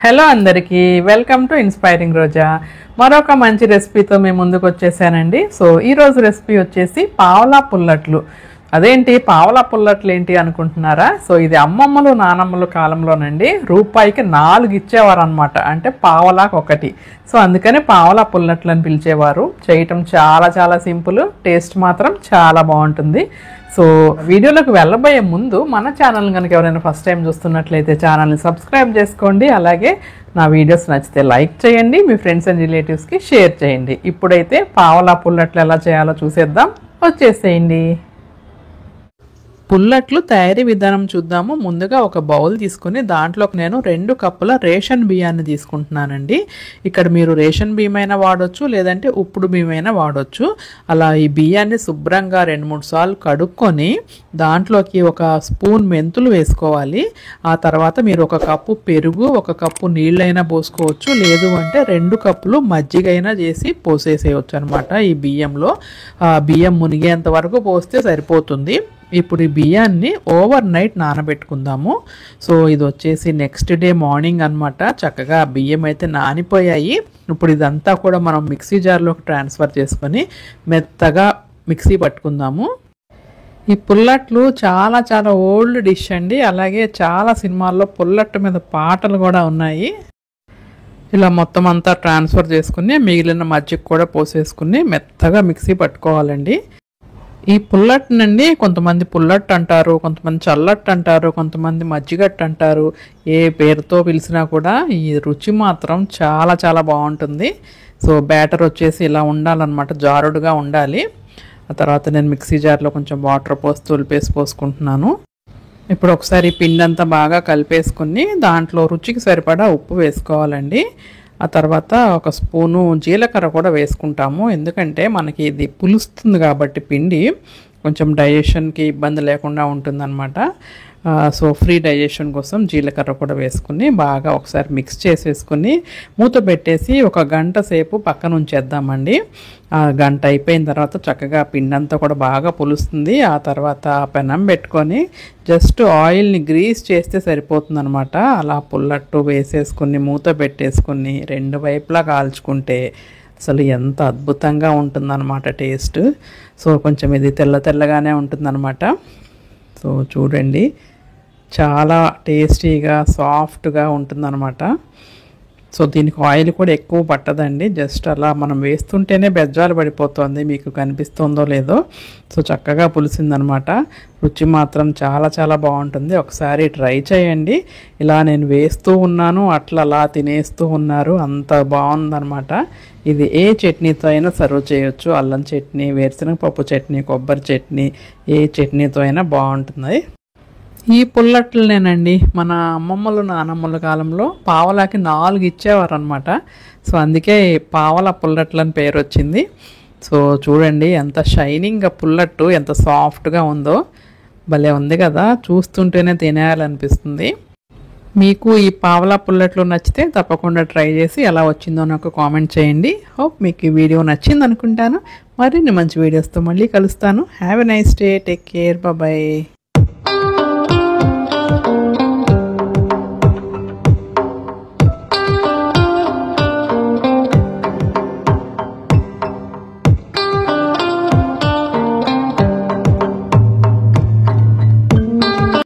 Hello అందరికీ welcome to inspiring రోజా. మరొక మంచి రెసిపీతో మేము ముందుకు వచ్చేసానండి. సో ఈరోజు రెసిపీ వచ్చేసి పావలా పుల్లట్లు. అదేంటి పావలా పుల్లట్లు ఏంటి అనుకుంటున్నారా? సో ఇది అమ్మమ్మలు నానమ్మలు కాలంలోనండి రూపాయికి 4 ఇచ్చేవారు అనమాట, అంటే పావలాకు 1. సో అందుకని పావలా పుల్లట్లు అని పిలిచేవారు. చేయటం చాలా చాలా సింపుల్, టేస్ట్ మాత్రం చాలా బాగుంటుంది. సో వీడియోలోకి వెళ్ళబోయే ముందు మన ఛానల్ కనుక ఎవరైనా ఫస్ట్ టైం చూస్తున్నట్లయితే ఛానల్ని సబ్స్క్రైబ్ చేసుకోండి. అలాగే నా వీడియోస్ నచ్చితే లైక్ చేయండి, మీ ఫ్రెండ్స్ అండ్ రిలేటివ్స్కి షేర్ చేయండి. ఇప్పుడైతే పావలా పుల్లట్లు ఎలా చేయాలో చూసేద్దాం, వచ్చేసేయండి. పుల్లట్లు తయారీ విధానం చూద్దాము. ముందుగా ఒక బౌల్ తీసుకుని దాంట్లోకి నేను 2 కప్పుల రేషన్ బియ్యాన్ని తీసుకుంటున్నానండి. ఇక్కడ మీరు రేషన్ బియ్యమైనా వాడొచ్చు, లేదంటే ఉప్పుడు బియ్యమైనా వాడొచ్చు. అలా ఈ బియ్యాన్ని శుభ్రంగా 2-3 సార్లు కడుక్కొని దాంట్లోకి 1 స్పూన్ మెంతులు వేసుకోవాలి. ఆ తర్వాత మీరు 1 కప్పు పెరుగు, 1 కప్పు నీళ్ళైనా పోసుకోవచ్చు, లేదు అంటే 2 కప్పులు మజ్జిగైనా చేసి పోసేసేయచ్చు అనమాట. ఈ బియ్యంలో బియ్యం మునిగేంత వరకు పోస్తే సరిపోతుంది. ఇప్పుడు ఈ బియ్యాన్ని ఓవర్ నైట్ నానబెట్టుకుందాము. సో ఇది వచ్చేసి నెక్స్ట్ డే మార్నింగ్ అనమాట. చక్కగా బియ్యం అయితే నానిపోయాయి. ఇప్పుడు ఇదంతా కూడా మనం మిక్సీ జార్లోకి ట్రాన్స్ఫర్ చేసుకొని మెత్తగా మిక్సీ పట్టుకుందాము. ఈ పుల్లట్లు చాలా చాలా ఓల్డ్ డిష్ అండి. అలాగే చాలా సినిమాల్లో పుల్లట్టు మీద పాటలు కూడా ఉన్నాయి. ఇలా మొత్తం అంతా ట్రాన్స్ఫర్ చేసుకుని మిగిలిన మజ్జిగ కూడా పోసేసుకుని మెత్తగా మిక్సీ పట్టుకోవాలండి. ఈ పుల్లట్టునండి కొంతమంది పుల్లట్టు అంటారు, కొంతమంది చల్లట్టు అంటారు, కొంతమంది మజ్జిగట్టు అంటారు. ఏ పేరుతో పిలిచినా కూడా ఈ రుచి మాత్రం చాలా చాలా బాగుంటుంది. సో బ్యాటర్ వచ్చేసి ఇలా ఉండాలన్నమాట, జారుడుగా ఉండాలి. ఆ తర్వాత నేను మిక్సీ జార్లో కొంచెం వాటర్ పోసి తొలిపేసి పోసుకుంటున్నాను. ఇప్పుడు ఒకసారి పిండి అంతా బాగా కలిపేసుకుని దాంట్లో రుచికి సరిపడా ఉప్పు వేసుకోవాలండి. ఆ తర్వాత 1 స్పూను జీలకర్ర కూడా వేసుకుంటాము, ఎందుకంటే మనకి ఇది పులుస్తుంది కాబట్టి పిండి కొంచెం డైజెషన్కి ఇబ్బంది లేకుండా ఉంటుందన్నమాట. సో ఫ్రీ డైజెషన్ కోసం జీలకర్ర కూడా వేసుకుని బాగా ఒకసారి మిక్స్ చేసేసుకుని మూత పెట్టేసి 1 గంట సేపు పక్కన ఉంచేద్దామండి. ఆ గంట అయిపోయిన తర్వాత చక్కగా పిండి అంతా కూడా బాగా పులుస్తుంది. ఆ తర్వాత పెనం పెట్టుకొని జస్ట్ ఆయిల్ని గ్రీస్ చేస్తే సరిపోతుంది అనమాట. అలా పుల్లట్టు వేసేసుకుని మూత పెట్టేసుకుని 2 వైపులా కాల్చుకుంటే అసలు ఎంత అద్భుతంగా ఉంటుందన్నమాట టేస్ట్. సో కొంచెం ఇది తెల్ల తెల్లగానే ఉంటుందన్నమాట. సో చూడండి, చాలా టేస్టీగా సాఫ్ట్గా ఉంటుందన్నమాట. సో దీనికి ఆయిల్ కూడా ఎక్కువ పట్టదండి, జస్ట్ అలా మనం వేస్తుంటేనే బెజ్జాలు పడిపోతుంది, మీకు కనిపిస్తుందో లేదో. సో చక్కగా పులిసిందనమాట. రుచి మాత్రం చాలా చాలా బాగుంటుంది, ఒకసారి ట్రై చేయండి. ఇలా నేను వేస్తూ ఉన్నాను, అలా తినేస్తూ ఉన్నారు, అంత బాగుందనమాట. ఇది ఏ చట్నీతో అయినా సర్వ్ చేయొచ్చు. అల్లం చట్నీ, వేరుశనగ పప్పు చట్నీ, కొబ్బరి చట్నీ, ఏ చట్నీతో అయినా బాగుంటుంది. ఈ పుల్లట్లనేనండి మన అమ్మమ్మలు నానమ్మల కాలంలో పావలాకి 4 ఇచ్చేవారు అనమాట. సో అందుకే పావలా పుల్లట్లు అని పేరు వచ్చింది. సో చూడండి ఎంత షైనింగ్గా పుల్లట్టు ఎంత సాఫ్ట్గా ఉందో, భలే ఉంది కదా, చూస్తుంటేనే తినేయాలనిపిస్తుంది. మీకు ఈ పావలా పుల్లట్లు నచ్చితే తప్పకుండా ట్రై చేసి ఎలా వచ్చిందో నాకు కామెంట్ చేయండి. హోప్ మీకు ఈ వీడియో నచ్చింది అనుకుంటాను. మరిన్ని మంచి వీడియోస్తో మళ్ళీ కలుస్తాను. Have a nice day, take care, bye.